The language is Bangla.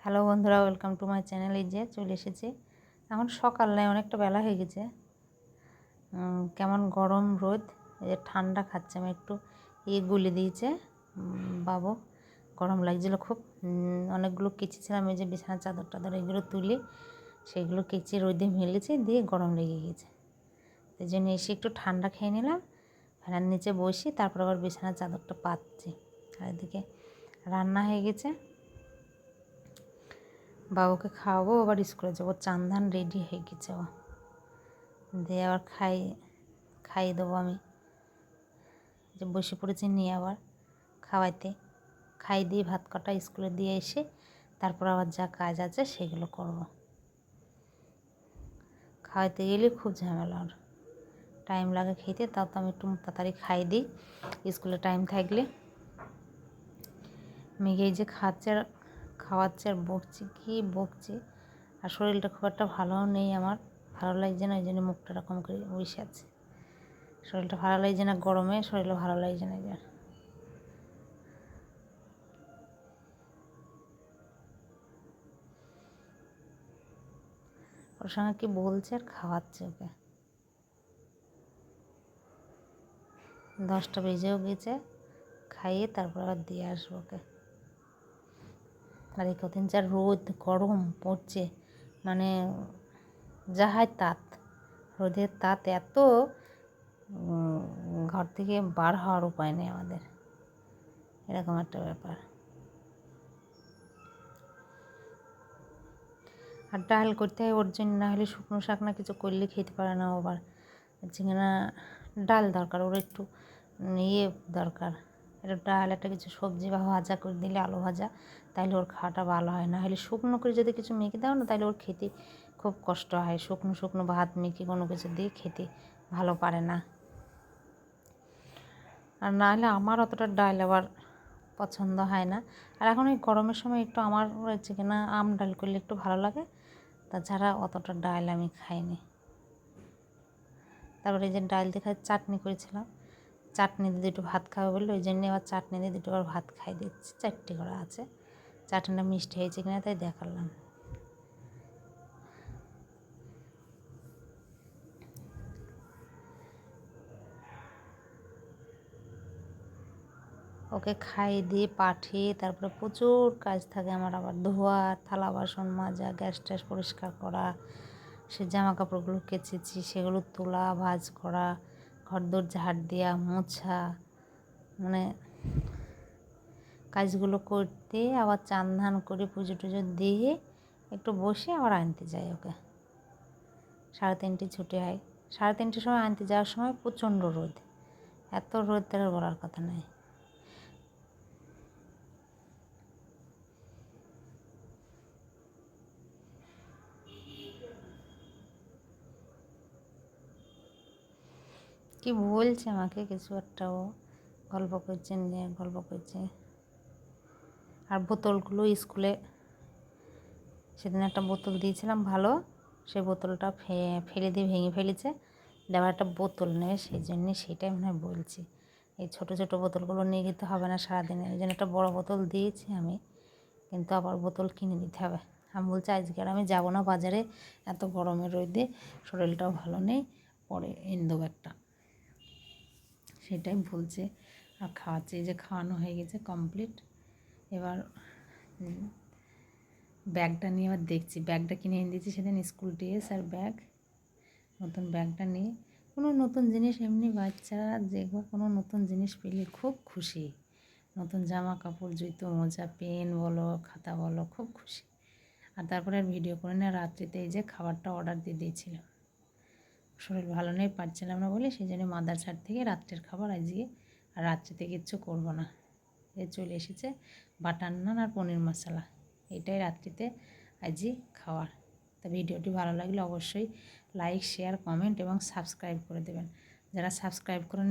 হ্যালো বন্ধুরা, ওয়েলকাম টু মাই চ্যানেল। এই যে চলে এসেছি। এখন সকাল নয়, অনেকটা বেলা হয়ে গেছে। কেমন গরম রোদ, এই যে ঠান্ডা খাচ্ছে। আমি একটু গুলে দিয়েছে বাবু, গরম লাগছিলো খুব। অনেকগুলো কেচেছিলাম, এই যে বিছানার চাদর টাদর এগুলো তুলে সেগুলো কেচে রোদে মেলেছে, দিয়ে গরম লেগে গেছে। এই জন্য এসে একটু ঠান্ডা খেয়ে নিলাম, ফ্যানের নিচে বসি, তারপর আবার বিছানার চাদরটা পাতছি। আর এদিকে রান্না হয়ে গেছে, বাবুকে খাওয়াবো, আবার স্কুলে যাবো। চান ধান রেডি হয়ে গেছে, ও দিয়ে আবার খাইয়ে দেবো। আমি যে বসে পড়েছি নিয়ে আবার খাওয়াইতে, খাই দিয়ে ভাত কটা স্কুলে দিয়ে এসে তারপর আবার যা কাজ আছে সেগুলো করব। খাওয়াইতে গেলে খুব ঝামেলা, আর টাইম লাগে খেতে। তাও তো আমি একটু তাড়াতাড়ি খাই দিই স্কুলে টাইম থাকলে। মেঘে এই যে খাওয়াচ্ছে আর বকছি। আর শরীরটা খুব একটা ভালোও নেই আমার, ভালো লাগছে না। ওই জন্য মুখটা এরকম করে বসে আছে। শরীরটা ভালো লাগছে না, গরমে শরীরটা ভালো লাগছে না। ওর সঙ্গে কি বলছে আর খাওয়াচ্ছে ওকে। 10টা বেজেও গেছে, খাইয়ে তারপর আবার দিয়ে আসবো ওকে। আর এই কদিন যা রোদ গরম পড়ছে, মানে যাহাই তাত, রোদের তাত এত, ঘর থেকে বার হওয়ার উপায় নেই আমাদের, এরকম একটা ব্যাপার। আর ডাল করতে হয় ওর জন্য, না হলে শুকনো শাক না কিছু করলে খেতে পারে না। আবার হচ্ছে কিনা ডাল দরকার, ওর একটু দরকার, একটা ডাল, একটা কিছু সবজি বা ভাজা করে দিলে, আলু ভাজা, তাহলে ওর খাওয়াটা ভালো হয়। না হলে শুকনো করে যদি কিছু মেখে দাও না, তাহলে ওর খেতে খুব কষ্ট হয়। শুকনো ভাত মেখে কোনো কিছু দিয়ে খেতে ভালো পারে না। আর না হলে আমার অতটা ডাল আবার পছন্দ হয় না। আর এখন এই গরমের সময় একটু আমার হচ্ছে কিনা আম ডাল করলে একটু ভালো লাগে, তাছাড়া অতটা ডাল আমি খাইনি। তারপরে এই যে ডাল দিয়ে চাটনি করেছিলাম, চাটনি দিয়ে দুটো ভাত খাবে বললে, ওই জন্যে আবার চাটনি দিয়ে দুটো আবার ভাত খাই দিচ্ছি। 4টে করা আছে, চাটনিটা মিষ্টি হয়েছে কিনা তাই দেখালাম। ওকে খাইয়ে দিয়ে পাঠিয়ে তারপরে প্রচুর কাজ থাকে আমার, আবার ধোয়া, থালা বাসন মাজা, গ্যাস ট্যাস পরিষ্কার করা, সে জামা কাপড়গুলো কেচেছি সেগুলো তোলা, ভাঁজ করা, ঘরদোর ঝাড় দেওয়া, মোছা, মানে কাজগুলো করতে আবার চান ধান করে পুজো টুজো দিয়ে একটু বসে আবার আনতে যাই ওকে। 3:30 ছুটি হয়, 3:30 সময় আনতে যাওয়ার সময় প্রচণ্ড রোদ, এত রোদ তার বলার কথা নয়। কি বলছে আমাকে কিছু একটা, ও গল্প করছে। আর বোতলগুলো স্কুলে সেদিন একটা বোতল দিয়েছিলাম ভালো, সেই বোতলটা ফেলে দিয়ে ভেঙে ফেলেছে। আবার একটা বোতল নেবে, সেই জন্যে সেটাই মনে হয় বলছি। এই ছোটো ছোটো বোতলগুলো নিয়ে যেতে হবে না সারাদিনে, ওই জন্য একটা বড়ো বোতল দিয়েছি আমি, কিন্তু আবার বোতল কিনে দিতে হবে। আমি বলছি আজকে আর আমি যাবো না বাজারে, এত গরমের রোদে শরীরটাও ভালো নেই, পরে এনে দেবো একটা, সেটাই বলছে। আর খাওয়াচ্ছে, এই যে খাওয়ানো হয়ে গেছে কমপ্লিট। এবার ব্যাগটা নিয়ে আবার দেখছি, ব্যাগটা কিনে এনে দিয়েছি সেদিন, স্কুল ড্রেস আর ব্যাগ, নতুন ব্যাগটা নিয়ে। কোনো নতুন জিনিস, এমনি বাচ্চারা যেগুলো কোনো নতুন জিনিস পেলে খুব খুশি, নতুন জামা কাপড়, জুতো মোজা, পেন বলো, খাতা বলো, খুব খুশি। আর তারপরে আর ভিডিও করে না, রাত্রিতে এই যে খাবারটা অর্ডার দিয়ে দিয়েছিল, শরীর ভালো নেই, পারছিলাম না বলে, সেই জন্য মাদারসার থেকে রাত্রের খাবার আজকে, আর রাত্রিতে কিচ্ছু করবো না। এ চলে এসেছে বাটার নান আর পনির মশলা, এটাই রাত্রিতে আজই খাওয়ার। তা ভিডিওটি ভালো লাগলে অবশ্যই লাইক, শেয়ার, কমেন্ট এবং সাবস্ক্রাইব করে দেবেন। যারা সাবস্ক্রাইব করেন